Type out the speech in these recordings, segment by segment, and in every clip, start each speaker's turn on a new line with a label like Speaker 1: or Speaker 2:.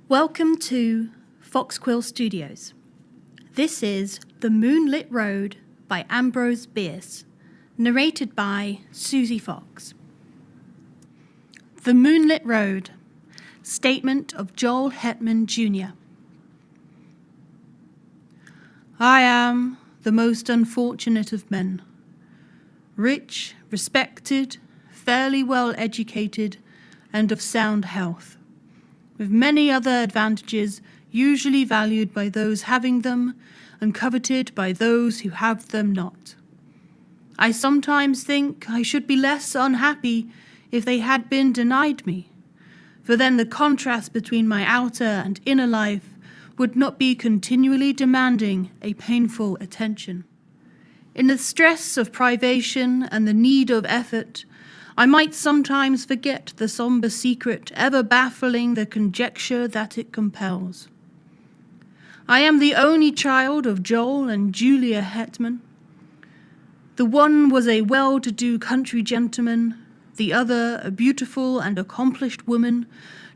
Speaker 1: Welcome to Fox Quill Studios. This is The Moonlit Road by Ambrose Bierce, narrated by Suzy Fox. The Moonlit Road, statement of Joel Hetman Jr. I am the most unfortunate of men, rich, respected, fairly well educated, and of sound health, with many other advantages usually valued by those having them and coveted by those who have them not. I sometimes think I should be less unhappy if they had been denied me, for then the contrast between my outer and inner life would not be continually demanding a painful attention. In the stress of privation and the need of effort, I might sometimes forget the sombre secret ever baffling the conjecture that it compels. I am the only child of Joel and Julia Hetman. The one was a well-to-do country gentleman, the other a beautiful and accomplished woman,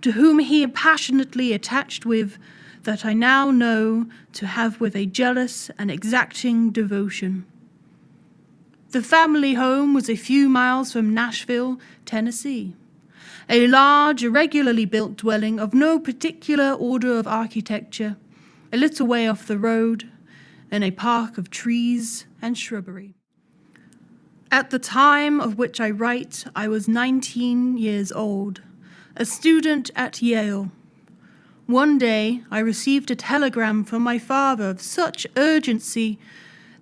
Speaker 1: to whom he passionately attached with, that I now know to have with a jealous and exacting devotion. The family home was a few miles from Nashville, Tennessee, a large, irregularly built dwelling of no particular order of architecture, a little way off the road, in a park of trees and shrubbery. At the time of which I write, I was 19 years old, a student at Yale. One day I received a telegram from my father of such urgency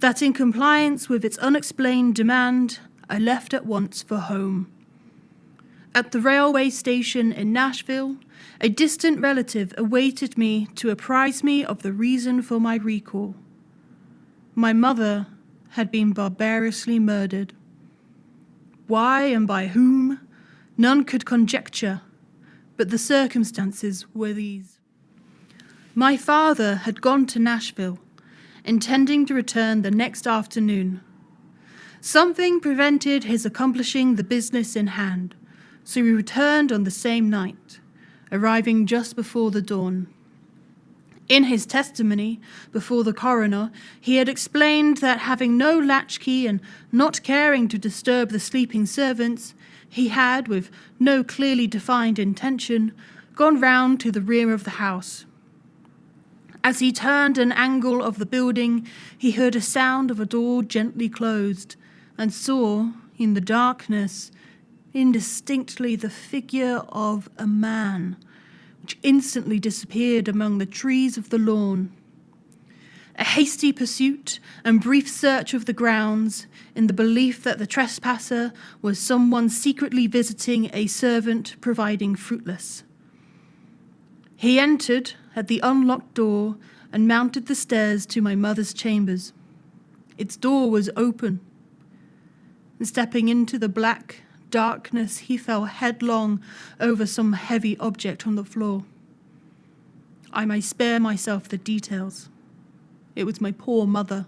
Speaker 1: that in compliance with its unexplained demand, I left at once for home. At the railway station in Nashville, a distant relative awaited me to apprise me of the reason for my recall. My mother had been barbarously murdered. Why and by whom, none could conjecture, but the circumstances were these. My father had gone to Nashville, intending to return the next afternoon. Something prevented his accomplishing the business in hand, so he returned on the same night, arriving just before the dawn. In his testimony before the coroner, he had explained that having no latchkey and not caring to disturb the sleeping servants, he had, with no clearly defined intention, gone round to the rear of the house. As he turned an angle of the building, he heard a sound of a door gently closed, and saw, in the darkness, indistinctly the figure of a man, which instantly disappeared among the trees of the lawn. A hasty pursuit and brief search of the grounds, in the belief that the trespasser was someone secretly visiting a servant, providing fruitless. He entered at the unlocked door and mounted the stairs to my mother's chambers. Its door was open, and stepping into the black darkness, he fell headlong over some heavy object on the floor. I may spare myself the details. It was my poor mother,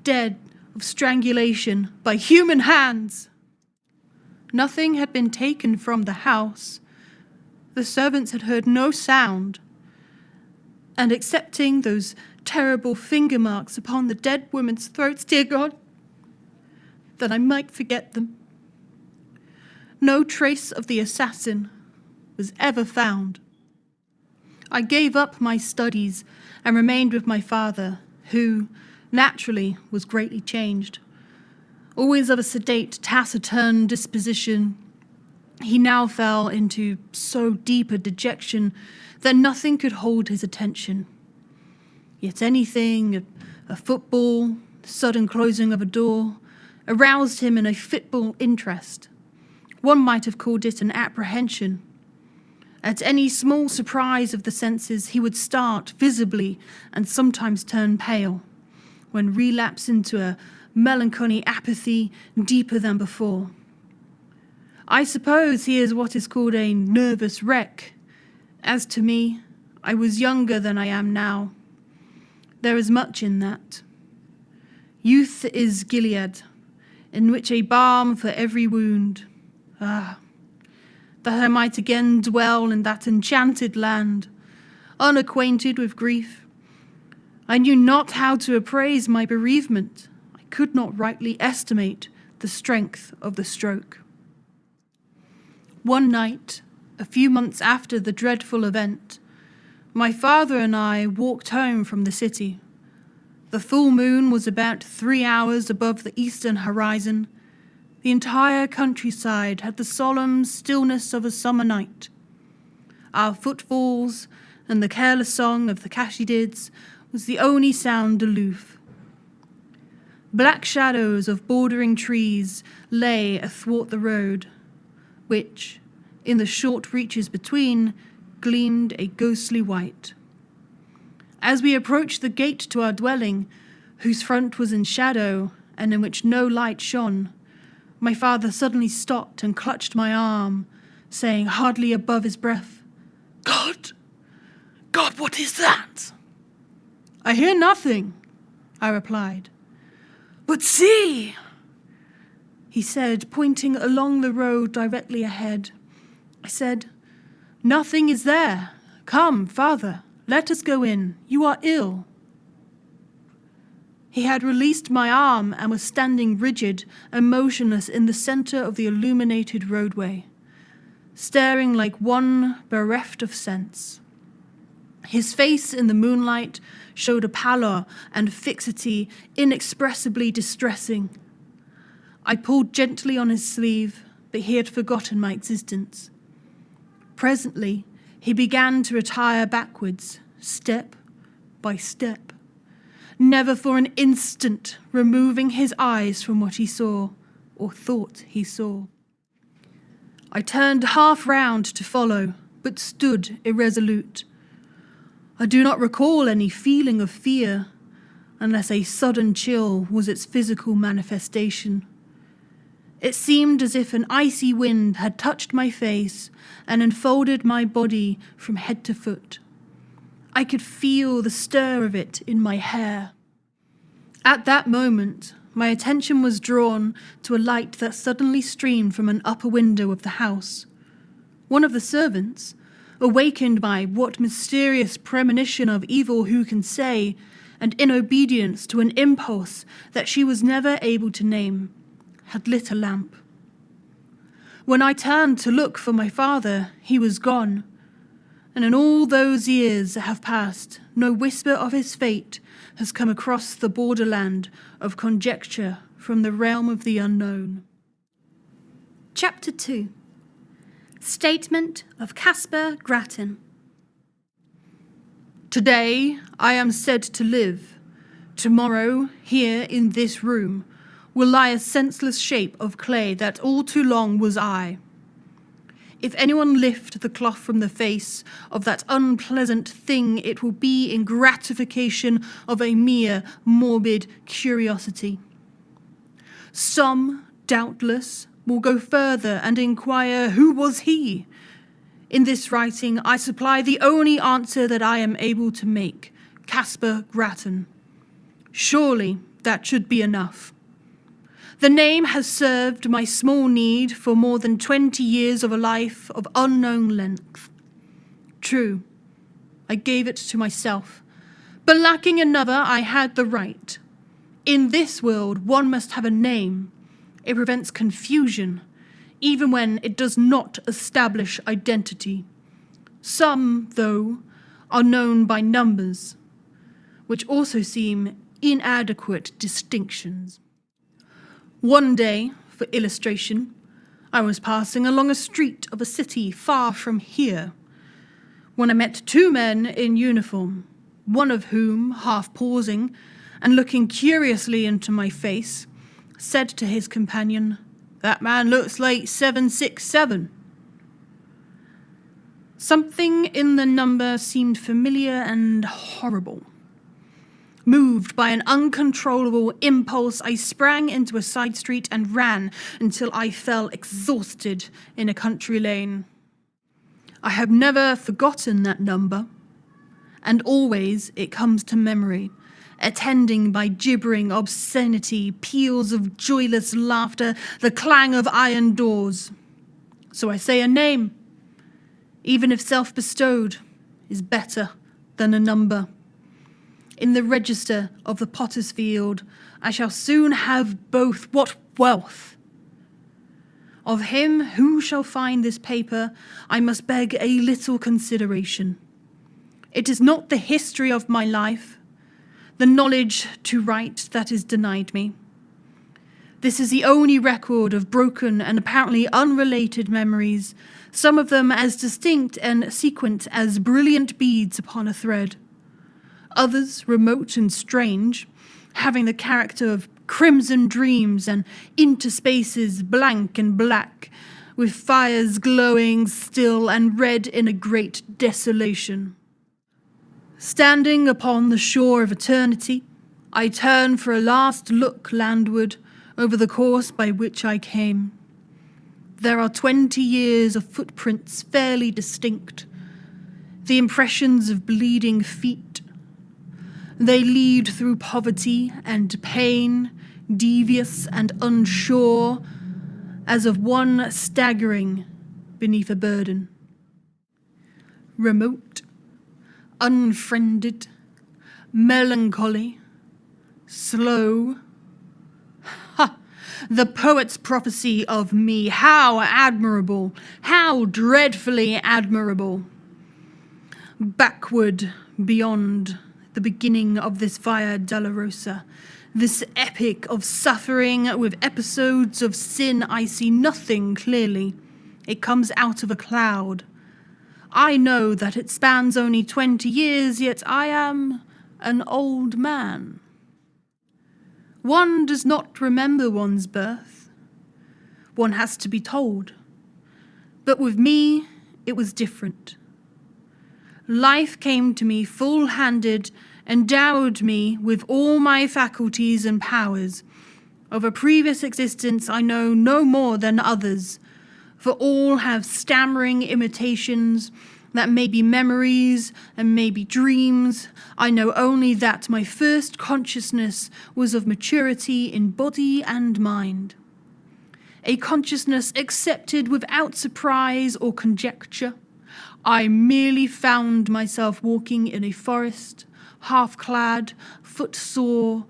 Speaker 1: dead of strangulation by human hands. Nothing had been taken from the house. The servants had heard no sound, and excepting those terrible finger marks upon the dead woman's throats, dear God, that I might forget them, no trace of the assassin was ever found. I gave up my studies and remained with my father, who, naturally, was greatly changed. Always of a sedate, taciturn disposition, he now fell into so deep a dejection that nothing could hold his attention. Yet anything, a football, the sudden closing of a door, aroused him in a fitful interest. One might have called it an apprehension. At any small surprise of the senses, he would start visibly and sometimes turn pale, when relapse into a melancholy apathy deeper than before. I suppose he is what is called a nervous wreck. As to me, I was younger than I am now. There is much in that. Youth is Gilead, in which a balm for every wound. Ah, that I might again dwell in that enchanted land, unacquainted with grief. I knew not how to appraise my bereavement. I could not rightly estimate the strength of the stroke. One night, a few months after the dreadful event, my father and I walked home from the city. The full moon was about 3 hours above the eastern horizon. The entire countryside had the solemn stillness of a summer night. Our footfalls and the careless song of the katydids was the only sound aloof. Black shadows of bordering trees lay athwart the road, which, in the short reaches between, gleamed a ghostly white. As we approached the gate to our dwelling, whose front was in shadow and in which no light shone, my father suddenly stopped and clutched my arm, saying hardly above his breath, "God! God, what is that?" "I hear nothing," I replied. "But see," he said, pointing along the road directly ahead. I said, "Nothing is there. Come, father, let us go in. You are ill." He had released my arm and was standing rigid and motionless in the center of the illuminated roadway, staring like one bereft of sense. His face in the moonlight showed a pallor and fixity inexpressibly distressing. I pulled gently on his sleeve, but he had forgotten my existence. Presently, he began to retire backwards, step by step, never for an instant removing his eyes from what he saw, or thought he saw. I turned half round to follow, but stood irresolute. I do not recall any feeling of fear, unless a sudden chill was its physical manifestation. It seemed as if an icy wind had touched my face and enfolded my body from head to foot. I could feel the stir of it in my hair. At that moment, my attention was drawn to a light that suddenly streamed from an upper window of the house. One of the servants, awakened by what mysterious premonition of evil who can say, and in obedience to an impulse that she was never able to name, had lit a lamp. When I turned to look for my father, he was gone, and in all those years that have passed, no whisper of his fate has come across the borderland of conjecture from the realm of the unknown.
Speaker 2: Chapter 2. Statement of Caspar Grattan.
Speaker 1: Today I am said to live. Tomorrow, here in this room, will lie a senseless shape of clay that all too long was I. If anyone lift the cloth from the face of that unpleasant thing, it will be in gratification of a mere morbid curiosity. Some, doubtless, will go further and inquire, who was he? In this writing, I supply the only answer that I am able to make, Caspar Grattan. Surely that should be enough. The name has served my small need for more than 20 years of a life of unknown length. True, I gave it to myself, but lacking another, I had the right. In this world, one must have a name. It prevents confusion, even when it does not establish identity. Some, though, are known by numbers, which also seem inadequate distinctions. One day, for illustration, I was passing along a street of a city far from here, when I met two men in uniform, one of whom, half pausing and looking curiously into my face, said to his companion, "That man looks like 767. Something in the number seemed familiar and horrible. Moved by an uncontrollable impulse, I sprang into a side street and ran until I fell exhausted in a country lane. I have never forgotten that number, and always it comes to memory, attending by gibbering obscenity, peals of joyless laughter, the clang of iron doors. So I say a name, even if self-bestowed, is better than a number. In the register of the potter's field, I shall soon have both. What wealth! Of him who shall find this paper, I must beg a little consideration. It is not the history of my life, the knowledge to write that is denied me. This is the only record of broken and apparently unrelated memories, some of them as distinct and sequent as brilliant beads upon a thread. Others, remote and strange, having the character of crimson dreams and interspaces blank and black, with fires glowing still and red in a great desolation. Standing upon the shore of eternity, I turn for a last look landward over the course by which I came. There are 20 years of footprints fairly distinct, the impressions of bleeding feet. They lead through poverty and pain, devious and unsure, as of one staggering beneath a burden. Remote, unfriended, melancholy, slow. Ha! The poet's prophecy of me, how admirable, how dreadfully admirable. Backward, beyond the beginning of this Via Dolorosa, this epic of suffering with episodes of sin, I see nothing clearly. It comes out of a cloud. I know that it spans only 20 years, yet I am an old man. One does not remember one's birth. One has to be told. But with me, it was different. Life came to me full-handed, endowed me with all my faculties and powers. Of a previous existence I know no more than others, for all have stammering imitations that may be memories and may be dreams. I know only that my first consciousness was of maturity in body and mind. A consciousness accepted without surprise or conjecture. I merely found myself walking in a forest, half-clad, footsore,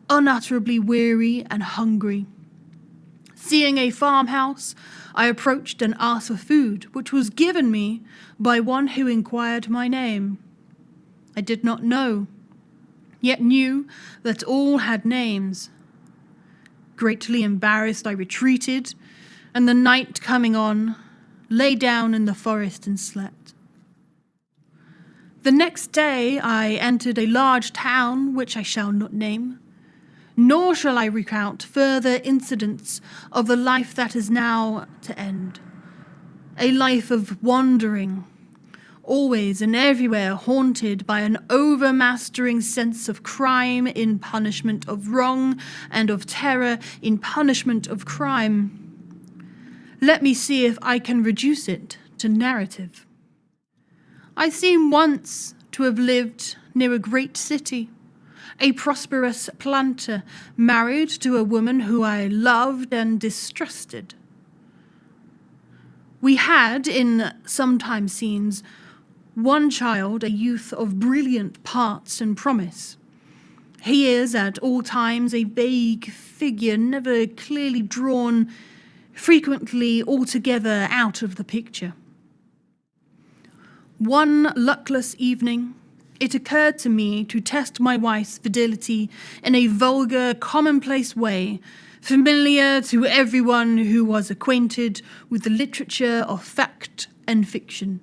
Speaker 1: unutterably weary and hungry. Seeing a farmhouse, I approached and asked for food, which was given me by one who inquired my name. I did not know, yet knew that all had names. Greatly embarrassed, I retreated, and the night coming on, lay down in the forest and slept. The next day I entered a large town which I shall not name, nor shall I recount further incidents of the life that is now to end. A life of wandering, always and everywhere haunted by an overmastering sense of crime in punishment of wrong and of terror in punishment of crime. Let me see if I can reduce it to narrative. I seem once to have lived near a great city, a prosperous planter, married to a woman who I loved and distrusted. We had, in sometime scenes, one child, a youth of brilliant parts and promise. He is at all times a vague figure, never clearly drawn, frequently altogether out of the picture. One luckless evening, it occurred to me to test my wife's fidelity in a vulgar, commonplace way, familiar to everyone who was acquainted with the literature of fact and fiction.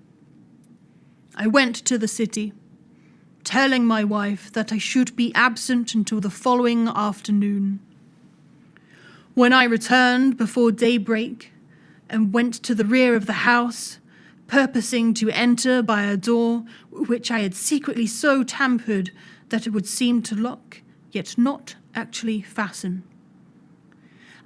Speaker 1: I went to the city, telling my wife that I should be absent until the following afternoon. When I returned before daybreak and went to the rear of the house, purposing to enter by a door which I had secretly so tampered that it would seem to lock, yet not actually fasten.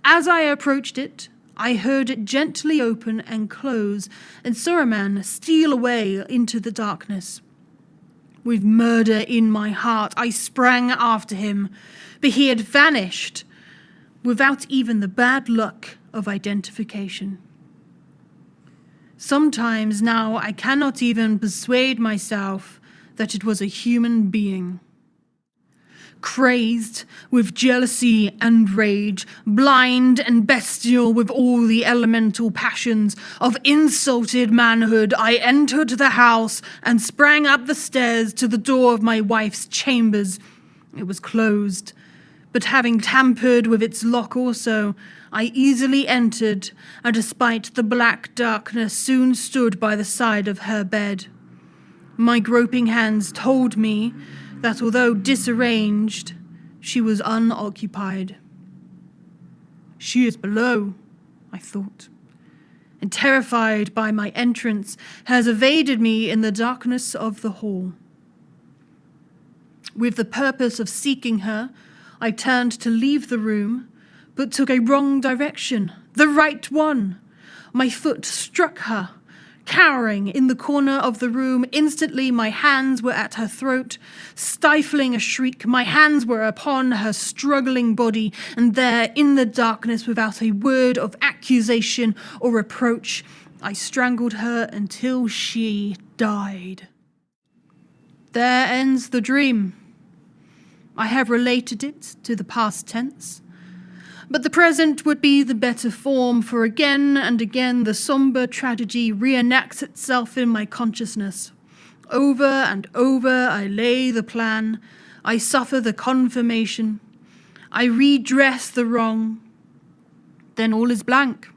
Speaker 1: As I approached it, I heard it gently open and close, and saw a man steal away into the darkness. With murder in my heart, I sprang after him, but he had vanished, without even the bad luck of identification. Sometimes now I cannot even persuade myself that it was a human being. Crazed with jealousy and rage, blind and bestial with all the elemental passions of insulted manhood, I entered the house and sprang up the stairs to the door of my wife's chambers. It was closed, but having tampered with its lock also, I easily entered, and despite the black darkness soon stood by the side of her bed. My groping hands told me that although disarranged, she was unoccupied. She is below, I thought, and terrified by my entrance, has evaded me in the darkness of the hall. With the purpose of seeking her, I turned to leave the room, but took a wrong direction, the right one. My foot struck her. Cowering in the corner of the room, instantly my hands were at her throat. Stifling a shriek, my hands were upon her struggling body, and there, in the darkness, without a word of accusation or reproach, I strangled her until she died. There ends the dream. I have related it to the past tense, but the present would be the better form, for again and again the sombre tragedy reenacts itself in my consciousness. Over and over I lay the plan, I suffer the confirmation, I redress the wrong, then all is blank.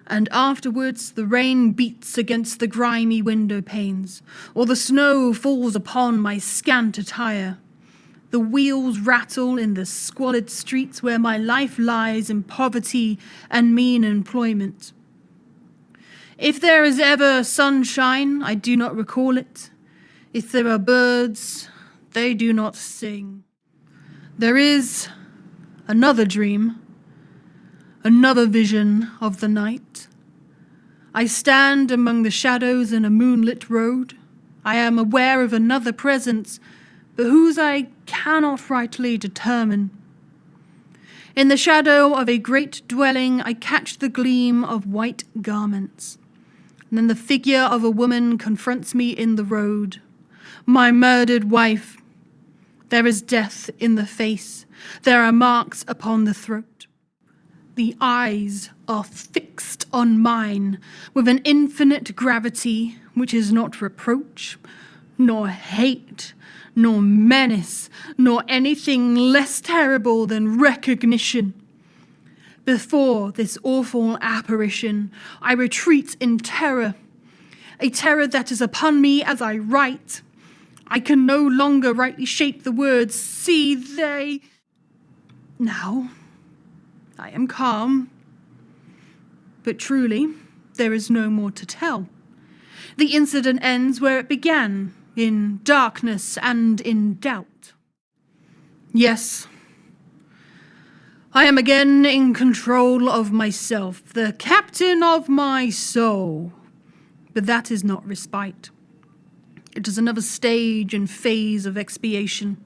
Speaker 1: And afterwards the rain beats against the grimy window panes, or the snow falls upon my scant attire. The wheels rattle in the squalid streets where my life lies in poverty and mean employment. If there is ever sunshine, I do not recall it. If there are birds, they do not sing. There is another dream, another vision of the night. I stand among the shadows in a moonlit road. I am aware of another presence, but whose I cannot rightly determine. In the shadow of a great dwelling, I catch the gleam of white garments. And then the figure of a woman confronts me in the road. My murdered wife. There is death in the face. There are marks upon the throat. The eyes are fixed on mine with an infinite gravity which is not reproach, nor hate, nor menace, nor anything less terrible than recognition. Before this awful apparition, I retreat in terror, a terror that is upon me as I write. I can no longer rightly shape the words. See, they... Now, I am calm, but truly, there is no more to tell. The incident ends where it began, in darkness and in doubt. Yes, I am again in control of myself, the captain of my soul. But that is not respite. It is another stage and phase of expiation.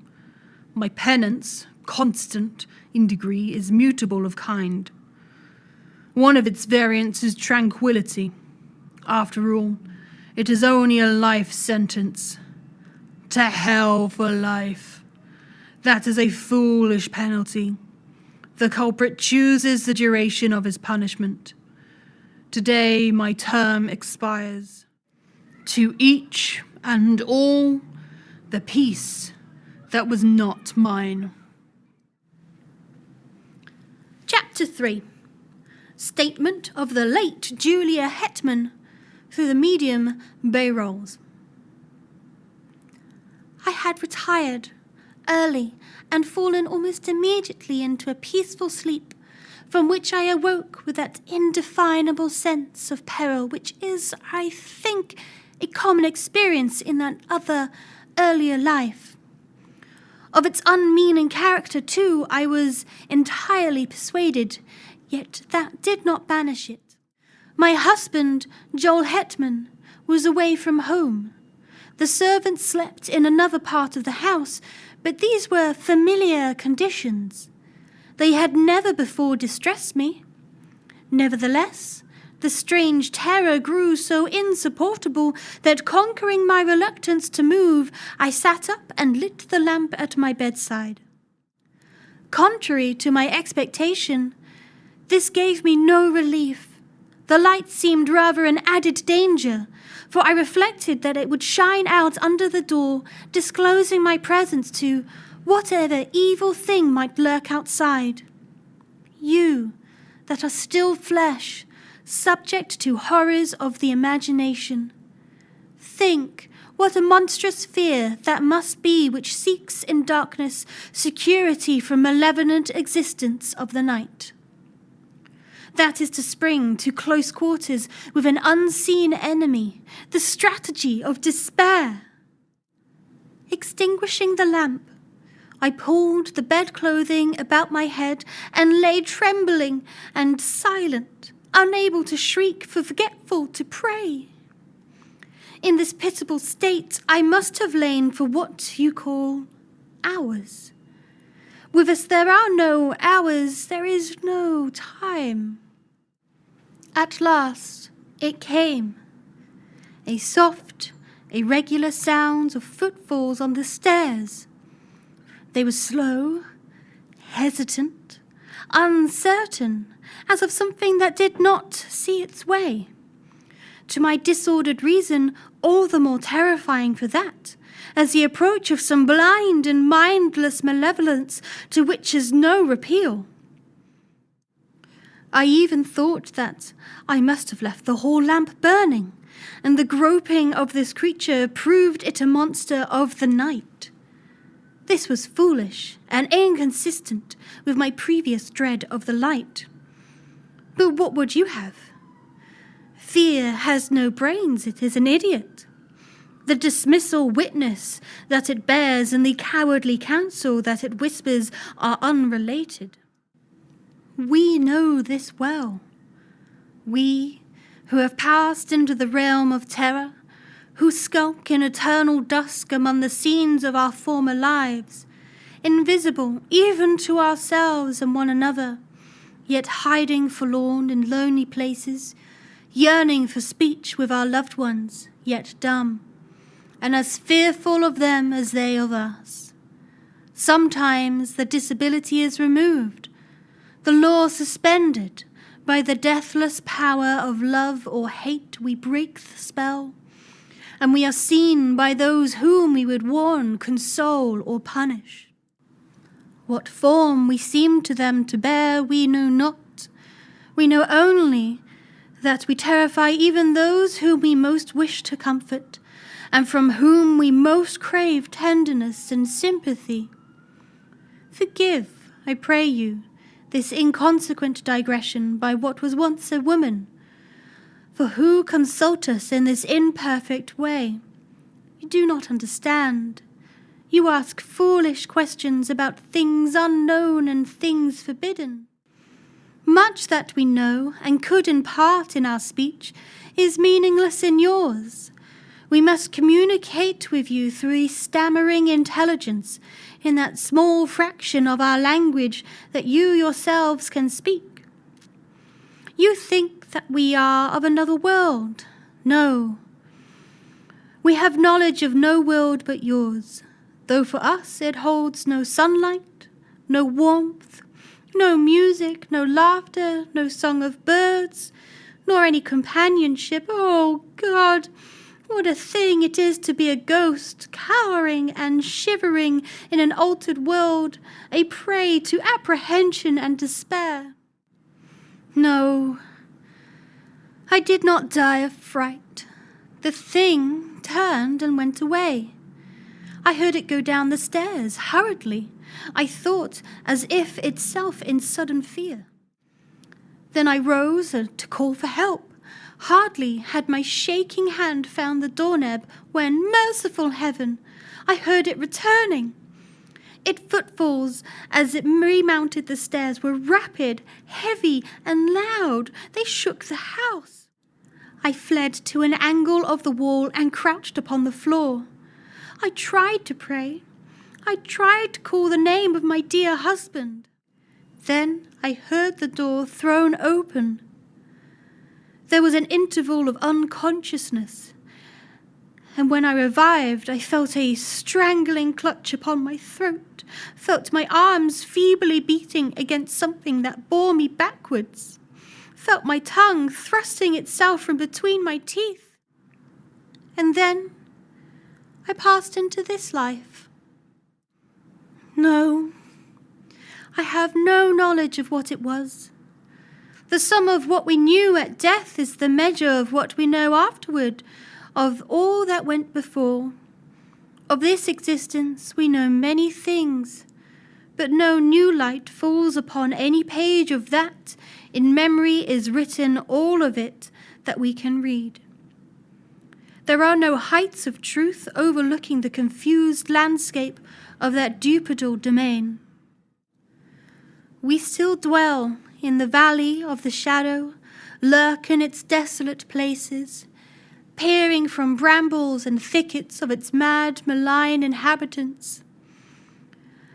Speaker 1: My penance, constant in degree, is mutable of kind. One of its variants is tranquility. After all, it is only a life sentence. To hell for life. That is a foolish penalty. The culprit chooses the duration of his punishment. Today my term expires. To each and all, the peace that was not mine.
Speaker 2: Chapter 3. Statement of the late Julia Hetman through the medium Bayrolls. I had retired early and fallen almost immediately into a peaceful sleep, from which I awoke with that indefinable sense of peril which is, I think, a common experience in that other earlier life. Of its unmeaning character, too, I was entirely persuaded, yet that did not banish it. My husband, Joel Hetman, was away from home. The servants slept in another part of the house, but these were familiar conditions. They had never before distressed me. Nevertheless, The strange terror grew so insupportable that, conquering my reluctance to move, I sat up and lit the lamp at my bedside. Contrary to my expectation, this gave me no relief. The light seemed rather an added danger, for I reflected that it would shine out under the door, disclosing my presence to whatever evil thing might lurk outside. You, that are still flesh, subject to horrors of the imagination. Think what a monstrous fear that must be which seeks in darkness security from malevolent existence of the night. That is to spring to close quarters with an unseen enemy, the strategy of despair. Extinguishing the lamp, I pulled the bedclothing about my head and lay trembling and silent, unable to shriek, forgetful to pray. In this pitiable state, I must have lain for what you call hours. With us there are no hours, there is no time. At last it came, a soft, irregular sound of footfalls on the stairs. They were slow, hesitant, uncertain, as of something that did not see its way. To my disordered reason, all the more terrifying for that, as the approach of some blind and mindless malevolence to which is no repeal. I even thought that I must have left the hall lamp burning, and the groping of this creature proved it a monster of the night. This was foolish and inconsistent with my previous dread of the light. But what would you have? Fear has no brains, it is an idiot. The dismissal witness that it bears and the cowardly counsel that it whispers are unrelated. We know this well. We, who have passed into the realm of terror, who skulk in eternal dusk among the scenes of our former lives, invisible even to ourselves and one another, yet hiding forlorn in lonely places, yearning for speech with our loved ones, yet dumb, and as fearful of them as they of us. Sometimes the disability is removed, the law suspended. By the deathless power of love or hate we break the spell, and we are seen by those whom we would warn, console, or punish. What form we seem to them to bear we know not. We know only that we terrify even those whom we most wish to comfort, and from whom we most crave tenderness and sympathy. Forgive, I pray you, this inconsequent digression by what was once a woman. For who consult us in this imperfect way? You do not understand. You ask foolish questions about things unknown and things forbidden. Much that we know and could impart in our speech is meaningless in yours. We must communicate with you through a stammering intelligence in that small fraction of our language that you yourselves can speak. You think that we are of another world. No. We have knowledge of no world but yours, though for us it holds no sunlight, no warmth, no music, no laughter, no song of birds, nor any companionship. Oh, God! What a thing it is to be a ghost, cowering and shivering in an altered world, a prey to apprehension and despair. No, I did not die of fright. The thing turned and went away. I heard it go down the stairs hurriedly, I thought, as if itself in sudden fear. Then I rose to call for help. Hardly had my shaking hand found the doorknob when, merciful heaven, I heard it returning. Its footfalls as it remounted the stairs were rapid, heavy, and loud. They shook the house. I fled to an angle of the wall and crouched upon the floor. I tried to pray. I tried to call the name of my dear husband. Then I heard the door thrown open. There was an interval of unconsciousness, and when I revived, I felt a strangling clutch upon my throat, felt my arms feebly beating against something that bore me backwards, felt my tongue thrusting itself from between my teeth. And then I passed into this life. No, I have no knowledge of what it was. The sum of what we knew at death is the measure of what we know afterward, of all that went before. Of this existence we know many things, but no new light falls upon any page of that. In memory is written all of it that we can read. There are no heights of truth overlooking the confused landscape of that duplicate domain. We still dwell in the valley of the shadow, lurk in its desolate places, peering from brambles and thickets of its mad, malign inhabitants.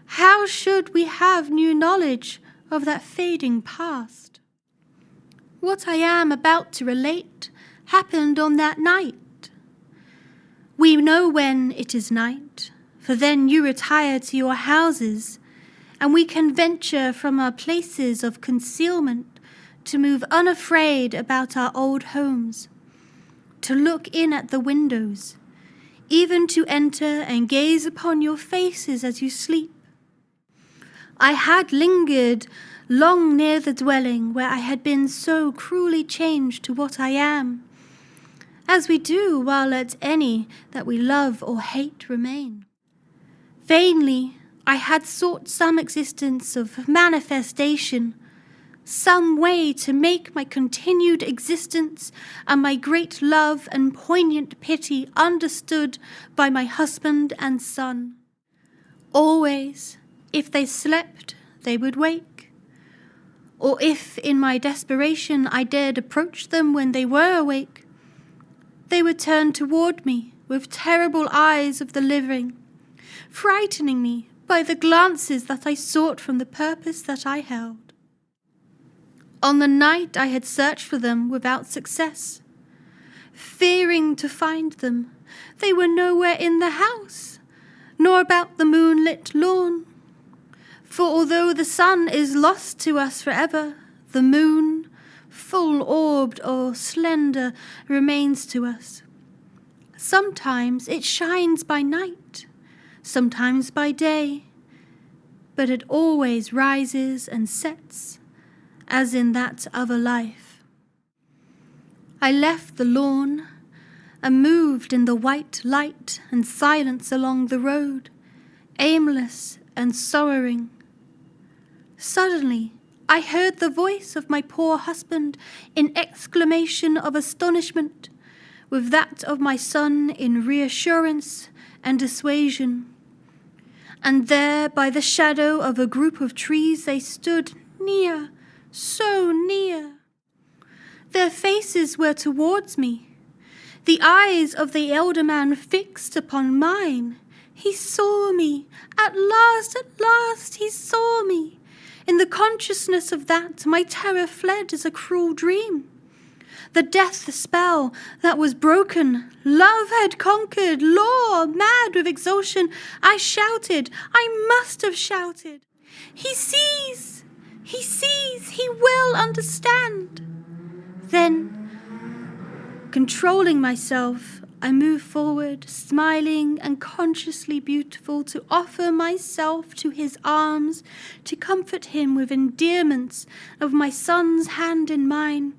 Speaker 2: How should we have new knowledge of that fading past? What I am about to relate happened on that night. We know when it is night, for then you retire to your houses, and we can venture from our places of concealment to move unafraid about our old homes, to look in at the windows, even to enter and gaze upon your faces as you sleep. I had lingered long near the dwelling where I had been so cruelly changed to what I am, as we do while let any that we love or hate remain. Vainly I had sought some existence of manifestation, some way to make my continued existence and my great love and poignant pity understood by my husband and son. Always, if they slept, they would wake, or if in my desperation I dared approach them when they were awake, they would turn toward me with terrible eyes of the living, frightening me by the glances that I sought from the purpose that I held. On the night I had searched for them without success, fearing to find them, they were nowhere in the house, nor about the moonlit lawn. For although the sun is lost to us forever, the moon, full-orbed or slender, remains to us. Sometimes it shines by night, sometimes by day, but it always rises and sets, as in that other life. I left the lawn and moved in the white light and silence along the road, aimless and sorrowing. Suddenly, I heard the voice of my poor husband in exclamation of astonishment, with that of my son in reassurance and dissuasion. And there, by the shadow of a group of trees, they stood near, so near. Their faces were towards me, the eyes of the elder man fixed upon mine. He saw me. At last he saw me. In the consciousness of that, my terror fled as a cruel dream. The death spell that was broken, love had conquered, law, mad with exhaustion, I shouted, I must have shouted. He sees, he will understand. Then, controlling myself, I moved forward, smiling and consciously beautiful, to offer myself to his arms, to comfort him with endearments of my son's hand in mine,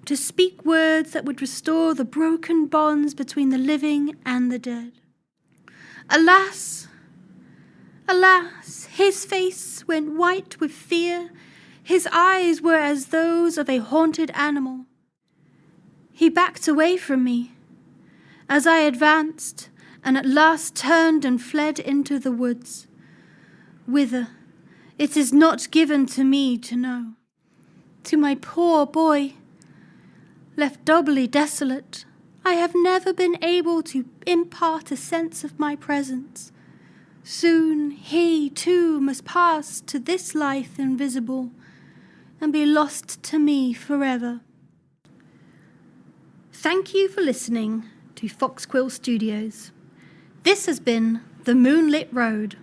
Speaker 2: to speak words that would restore the broken bonds between the living and the dead. Alas, his face went white with fear, his eyes were as those of a haunted animal. He backed away from me as I advanced, and at last turned and fled into the woods, whither it is not given to me to know. To my poor boy, left doubly desolate, I have never been able to impart a sense of my presence. Soon he, too, must pass to this life invisible, and be lost to me forever. Thank you for listening to Fox Quill Studios. This has been The Moonlit Road.